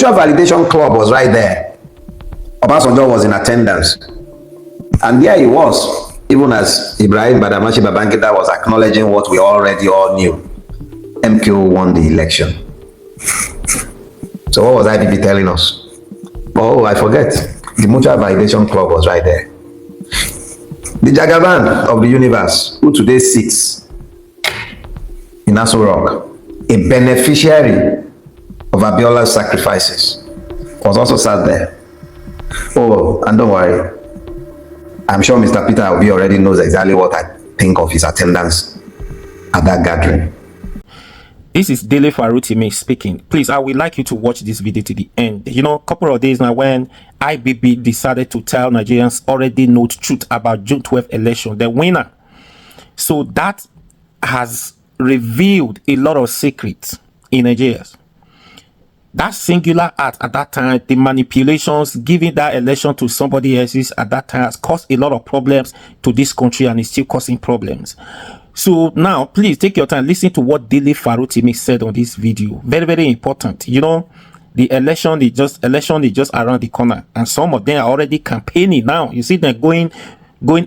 mutual validation club was right there. Obasanjo was in attendance. And there he was, even as Ibrahim Badamachi Babangida was acknowledging what we already all knew. MQ won the election. So what was IBB telling us? Oh, I forget. The mutual validation club was right there. The Jagaban of the universe, who today sits in Aso Rock, a beneficiary of Abiola's sacrifices, was also sat there. Oh, and don't worry, I'm sure Mr. Peter Obi already knows exactly what I think of his attendance at that gathering. This is Dele Farutimi speaking. Please, I would like you to watch this video to the end. You know, a couple of days now when IBB decided to tell Nigerians already know the truth about June 12th election, the winner. So that has revealed a lot of secrets in Nigeria. That singular act at that time, the manipulations, giving that election to somebody else's at that time has caused a lot of problems to this country and is still causing problems. So now, please take your time, listen to what Dele Farutimi said on this video. Very, very important. You know, the election is just around the corner, and some of them are already campaigning now. You see them going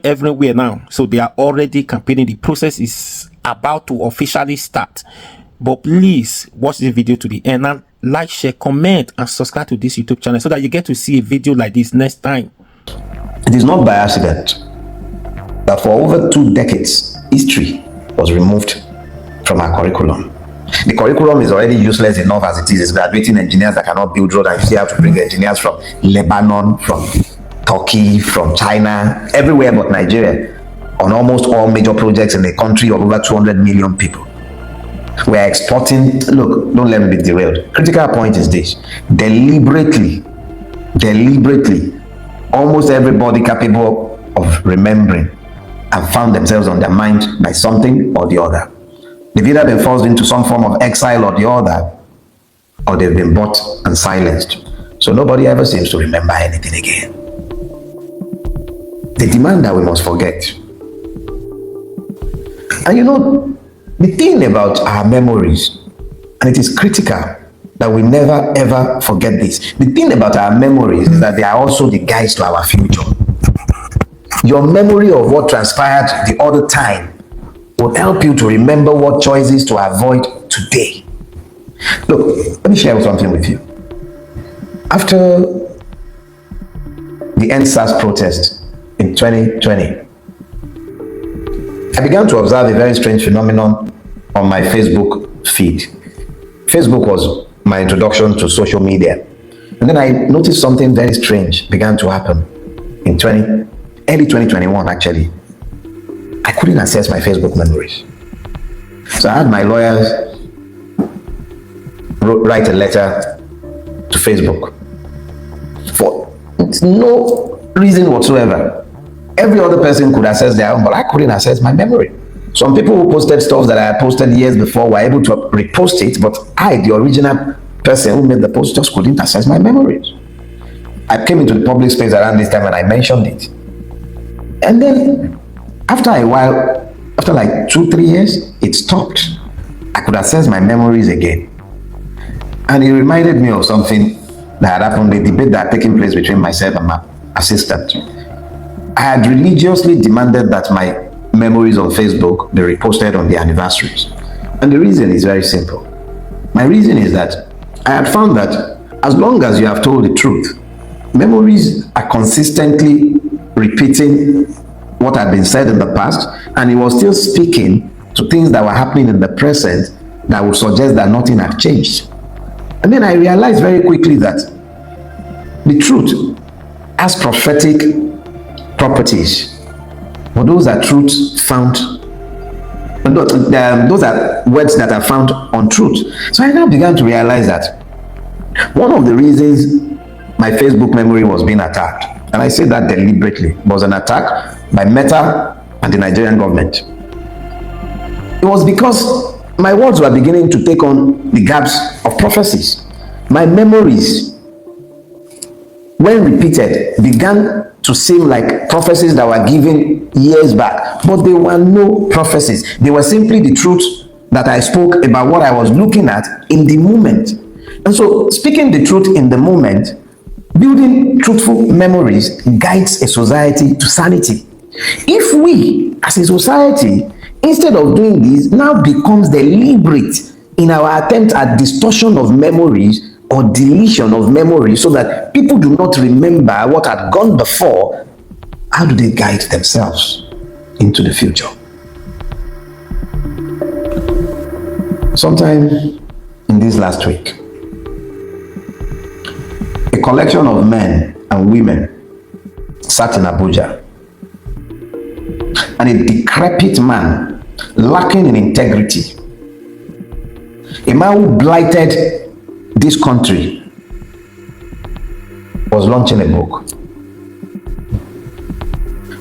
everywhere now. So they are already campaigning. The process is about to officially start. But please watch this video to the end and like, share, comment, and subscribe to this YouTube channel so that you get to see a video like this next time. It is not by accident that for over 2 decades, history was removed from our curriculum. The curriculum is already useless enough as it is. It's graduating engineers that cannot build roads, and you still have to bring engineers from Lebanon, from Turkey, from China, everywhere but Nigeria, on almost all major projects in a country of over 200 million people. We are exporting. Look, don't let me be derailed. Critical point is this: deliberately, almost everybody capable of remembering have found themselves undermined by something or the other. They've either been forced into some form of exile or the other, or they've been bought and silenced. So nobody ever seems to remember anything again. They demand that we must forget. And you know, the thing about our memories, and it is critical that we never ever forget this. The thing about our memories is that they are also the guides to our future. Your memory of what transpired the other time will help you to remember what choices to avoid today. Look, let me share something with you. After the NSAS protest in 2020, I began to observe a very strange phenomenon on my Facebook feed. Facebook was my introduction to social media. And then I noticed something very strange began to happen in early 2021 actually. I couldn't access my Facebook memories. So I had my lawyers write a letter to Facebook for no reason whatsoever. Every other person could access their own, but I couldn't access my memory. Some people who posted stuff that I had posted years before were able to repost it, but I, the original person who made the post, just couldn't access my memories. I came into the public space around this time and I mentioned it. And then after a while, after like 2-3 years, it stopped. I could access my memories again. And it reminded me of something that had happened, the debate that had taken place between myself and my assistant. I had religiously demanded that my memories on Facebook be reposted on the anniversaries. And the reason is very simple. My reason is that I had found that as long as you have told the truth, memories are consistently repeating what had been said in the past, and it was still speaking to things that were happening in the present that would suggest that nothing had changed. And then I realized very quickly that the truth has prophetic properties, but those are truths found, those are words that are found on truth. So I now began to realize that one of the reasons my Facebook memory was being attacked, and I say that deliberately, was an attack by Meta and the Nigerian government. It was because my words were beginning to take on the gaps of prophecies. My memories, when repeated, began to seem like prophecies that were given years back, but they were no prophecies. They were simply the truth that I spoke about what I was looking at in the moment. And so, speaking the truth in the moment, building truthful memories guides a society to sanity. If we, as a society, instead of doing this, now becomes deliberate in our attempt at distortion of memories or deletion of memories so that people do not remember what had gone before, how do they guide themselves into the future? Sometime in this last week, a collection of men and women sat in Abuja, and a decrepit man, lacking in integrity, a man who blighted this country, was launching a book.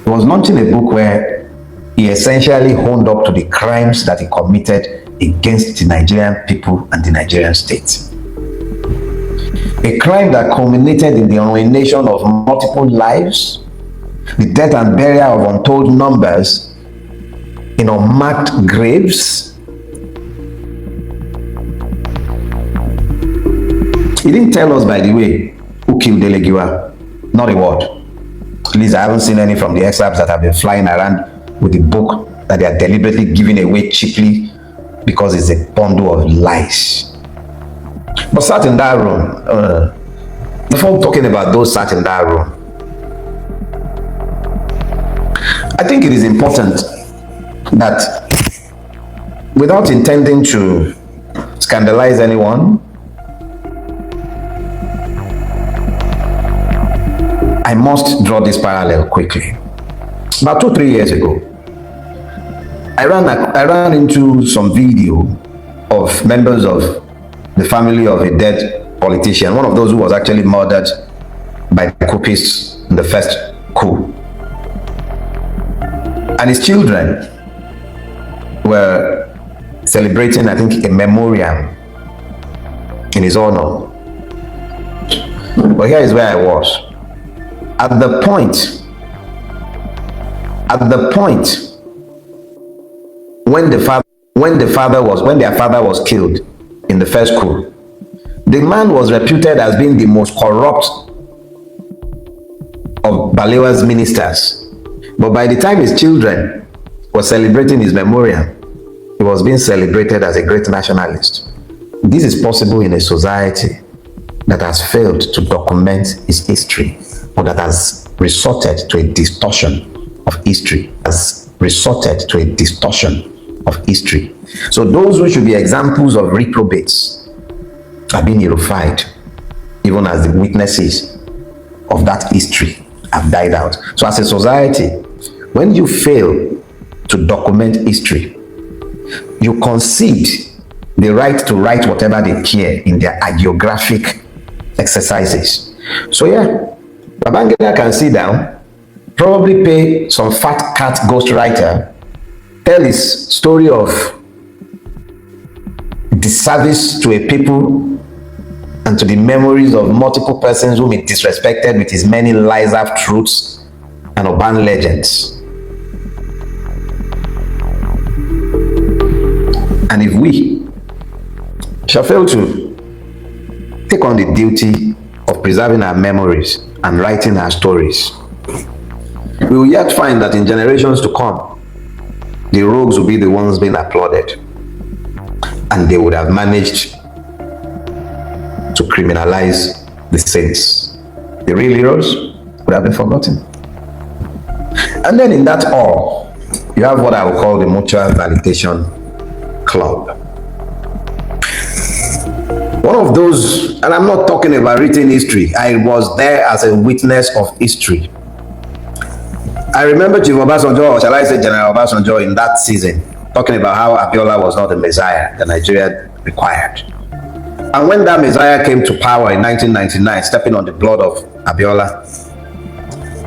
He was launching a book where he essentially honed up to the crimes that he committed against the Nigerian people and the Nigerian state. A crime that culminated in the ruination of multiple lives, the death and burial of untold numbers in unmarked graves. He didn't tell us, by the way, who killed Delegiwa. Not a word. At least I haven't seen any from the excerpts that have been flying around with the book that they are deliberately giving away cheaply because it's a bundle of lies. But sat in that room, before talking about those sat in that room, I think it is important that, without intending to scandalize anyone, I must draw this parallel quickly. About 2-3 years ago, I ran into some video of members of the family of a dead politician, one of those who was actually murdered by the coupists in the first coup. And his children were celebrating, I think, a memoriam in his honor. But here is where I was. At the point when their father was killed in the first coup, the man was reputed as being the most corrupt of Balewa's ministers. But by the time his children were celebrating his memorial, he was being celebrated as a great nationalist. This is possible in a society that has failed to document its history, or that has resorted to a distortion of history, So those who should be examples of reprobates are being nullified, even as the witnesses of that history have died out. So as a society, when you fail to document history, you concede the right to write whatever they care in their hagiographic exercises. So yeah, Babangida can sit down, probably pay some fat cat ghostwriter, tell his story of disservice to a people and to the memories of multiple persons whom he disrespected with his many lies, half-truths, and urban legends. And if we shall fail to take on the duty of preserving our memories and writing our stories, we will yet find that in generations to come, the rogues will be the ones being applauded, and they would have managed to criminalize the saints. The real heroes would have been forgotten. And then in that all, you have what I will call the mutual validation club. One of those, and I'm not talking about written history, I was there as a witness of history. I remember Chief Obasanjo, or shall I say General Obasanjo, in that season, talking about how Abiola was not the Messiah that Nigeria required. And when that Messiah came to power in 1999, stepping on the blood of Abiola,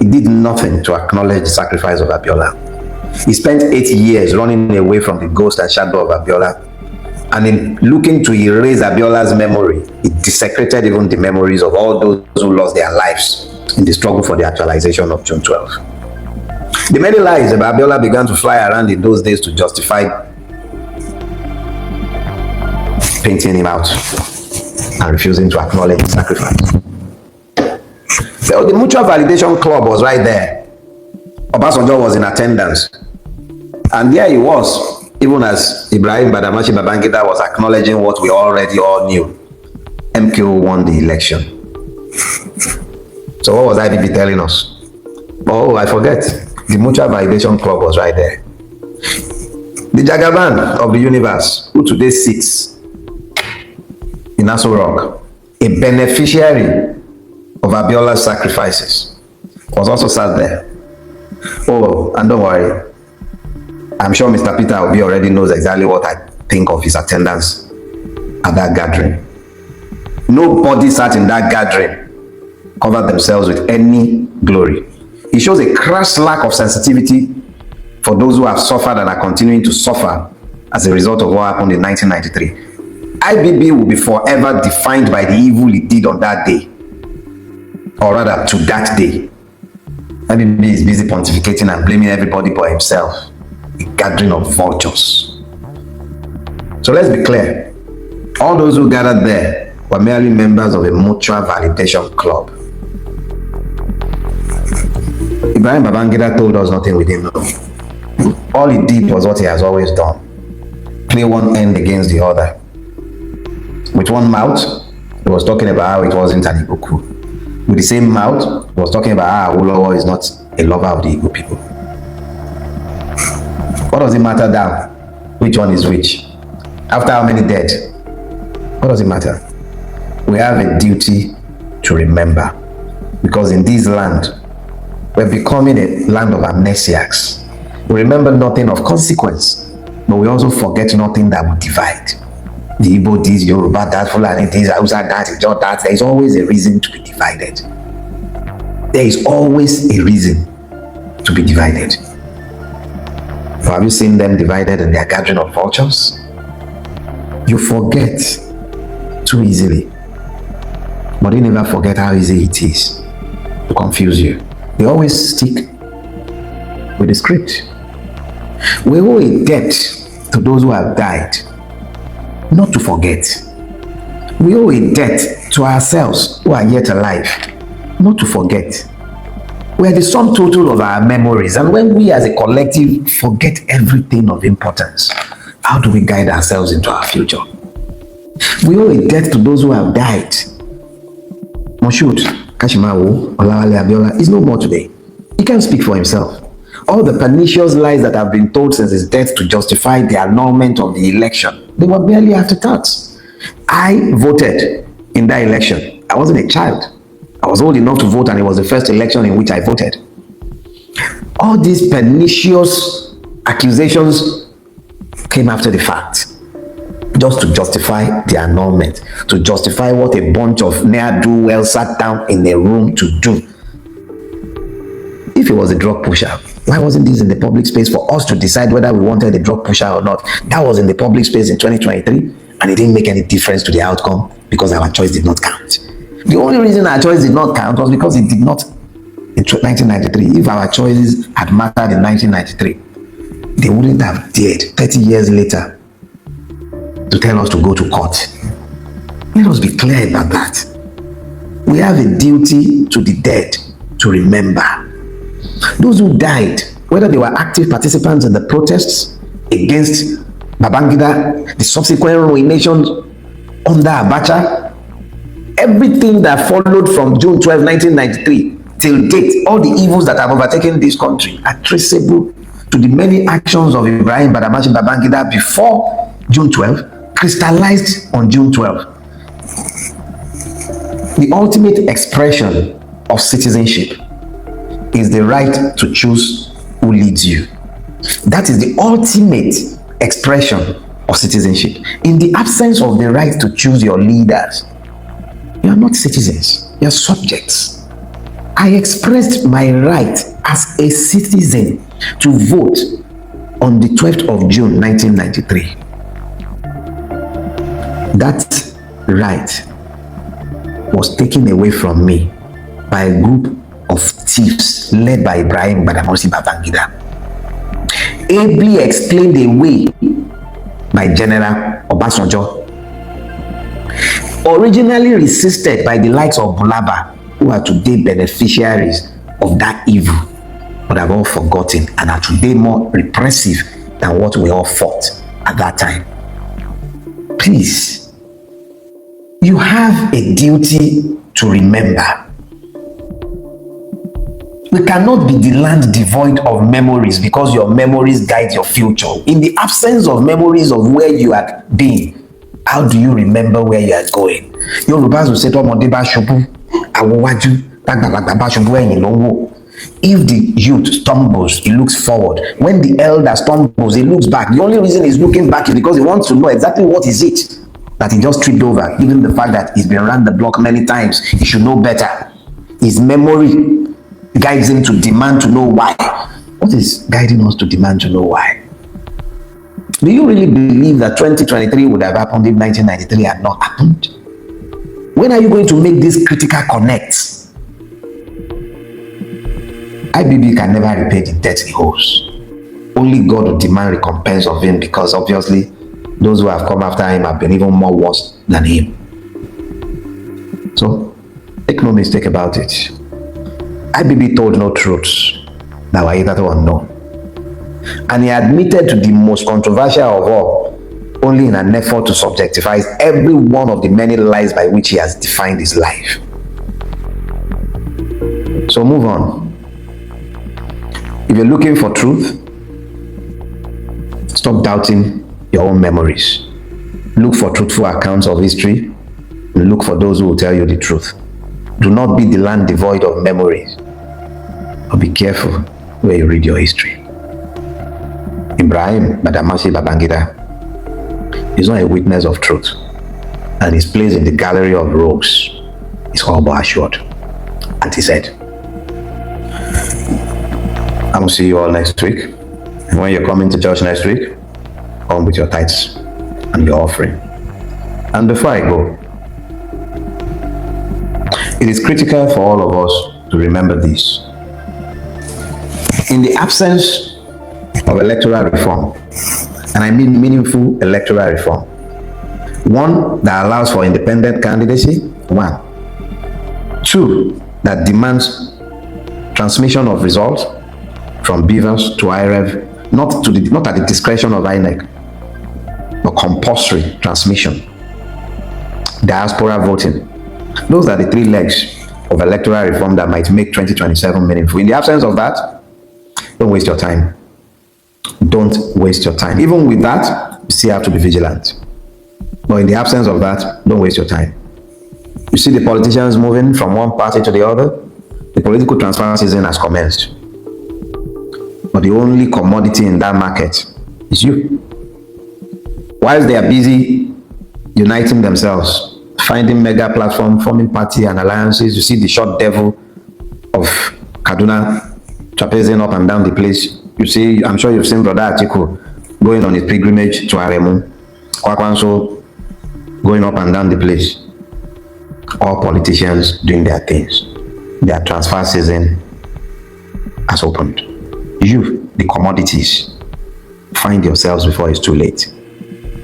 he did nothing to acknowledge the sacrifice of Abiola. He spent 8 years running away from the ghost and shadow of Abiola. And in looking to erase Abiola's memory, it desecrated even the memories of all those who lost their lives in the struggle for the actualization of June 12. The many lies about Abiola began to fly around in those days to justify painting him out. and refusing to acknowledge the sacrifice. So the Mutual Validation Club was right there. Obasanjo was in attendance. And there he was, even as Ibrahim Badamashi Babangida was acknowledging what we already all knew. MQ won the election. So what was IBB telling us? Oh, I forget. The Mutual Validation Club was right there. The Jagaban of the universe, who today sits in Aso Rock, a beneficiary of Abiola's sacrifices, was also sat there. Oh, and don't worry, I'm sure Mr. Peter Obi already knows exactly what I think of his attendance at that gathering. Nobody sat in that gathering covered themselves with any glory. It shows a crass lack of sensitivity for those who have suffered and are continuing to suffer as a result of what happened in 1993. IBB will be forever defined by the evil it did on that day, or rather to that day. IBB is busy pontificating and blaming everybody but himself. A gathering of vultures. So let's be clear. All those who gathered there were merely members of a Mutual Validation Club. Ibrahim Babangida told us nothing with him. All he did was what he has always done. Play one end against the other. With one mouth, he was talking about how it wasn't an Igbo coup. With the same mouth, he was talking about how Awolowo is not a lover of the Igbo people. What does it matter now? Which one is which? After how many dead? What does it matter? We have a duty to remember. Because in this land, we're becoming a land of amnesiacs. We remember nothing of consequence, but we also forget nothing that will divide. The Igbo this, Yoruba that, Fulani this, Hausa that, Ijaw that. There is always a reason to be divided. There is always a reason to be divided. So have you seen them divided in their gathering of vultures? You forget too easily. But they never forget how easy it is to confuse you. They always stick with the script. We owe a debt to those who have died, not to forget. We owe a debt to ourselves who are yet alive, not to forget. We are the sum total of our memories, and when we as a collective forget everything of importance, how do we guide ourselves into our future? We owe a debt to those who have died. Moshood Kashimawo Olawale Abiola is no more today. He can't speak for himself. All the pernicious lies that have been told since his death to justify the annulment of the election, they were barely afterthoughts. I voted in that election. I wasn't a child. I was old enough to vote, and it was the first election in which I voted. All these pernicious accusations came after the fact, just to justify the annulment, to justify what a bunch of ne'er-do-well sat down in a room to do. If he was a drug pusher, why wasn't this in the public space for us to decide whether we wanted a drug pusher or not? That was in the public space in 2023, and it didn't make any difference to the outcome because our choice did not count. The only reason our choice did not count was because it did not in 1993. If our choices had mattered in 1993, they wouldn't have dared 30 years later to tell us to go to court. Let us be clear about that. We have a duty to the dead to remember. Those who died, whether they were active participants in the protests against Babangida, the subsequent ruination under Abacha, everything that followed from June 12, 1993 till date, all the evils that have overtaken this country are traceable to the many actions of Ibrahim Badamashi Babangida before June 12, crystallized on June 12. The ultimate expression of citizenship is the right to choose who leads you. That is the ultimate expression of citizenship. In the absence of the right to choose your leaders, you are not citizens, you are subjects. I expressed my right as a citizen to vote on the 12th of June 1993. That right was taken away from me by a group of thieves led by Ibrahim Badamashi Babangida, ably explained away by General Obasanjo, originally resisted by the likes of Bulaba, who are today beneficiaries of that evil, but have all forgotten and are today more repressive than what we all fought at that time. Please, you have a duty to remember. We cannot be the land devoid of memories because your memories guide your future. In the absence of memories of where you have been, how do you remember where you are going? Yorùbá will say, "Tọ́mọdé bá ṣubú, àwòwájú, tágbàlagbà bá ṣubú ẹ̀yìn ló ń wò." If the youth stumbles, he looks forward. When the elder stumbles, he looks back. The only reason he's looking back is because he wants to know exactly what is it that he just tripped over, given the fact that he's been around the block many times. He should know better. His memory guides him to demand to know why. What is guiding us to demand to know why? Do you really believe that 2023 would have happened if 1993 had not happened? When are you going to make these critical connects? IBB can never repay the debt he owes. Only God will demand recompense of him, because obviously those who have come after him have been even more worse than him. So, make no mistake about it. IBB told no truths that were hitherto unknown. And he admitted to the most controversial of all, only in an effort to subjectify every one of the many lies by which he has defined his life. So move on. If you're looking for truth, stop doubting your own memories. Look for truthful accounts of history, and look for those who will tell you the truth. Do not be the land devoid of memories, but be careful where you read your history. Ibrahim Badamasi Babangida is not a witness of truth, and his place in the gallery of rogues is all but assured. And he said, I will see you all next week. And when you're coming to church next week, come with your tithes and your offering. And before I go, it is critical for all of us to remember this. In the absence of electoral reform, and I mean meaningful electoral reform, one that allows for independent candidacy, one. Two, that demands transmission of results from BVAS to IREV, not at the discretion of INEC, but compulsory transmission. Diaspora voting. Those are the three legs of electoral reform that might make 2027 meaningful. In the absence of that, don't waste your time. Don't waste your time. Even with that, you still have to be vigilant. But in the absence of that, don't waste your time. You see the politicians moving from one party to the other, the political transfer season has commenced. But the only commodity in that market is you. Whilst they are busy uniting themselves, finding mega platform, forming party and alliances, you see the short devil of Kaduna trapezing up and down the place. You see, I'm sure you've seen Brother Atiku going on his pilgrimage to Aremu, Kwakwanso going up and down the place. All politicians doing their things. Their transfer season has opened. You, the commodities, find yourselves before it's too late.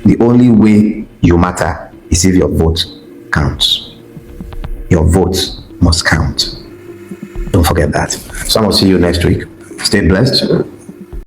The only way you matter is if your vote counts. Your vote must count. Don't forget that. So I will see you next week. Stay blessed.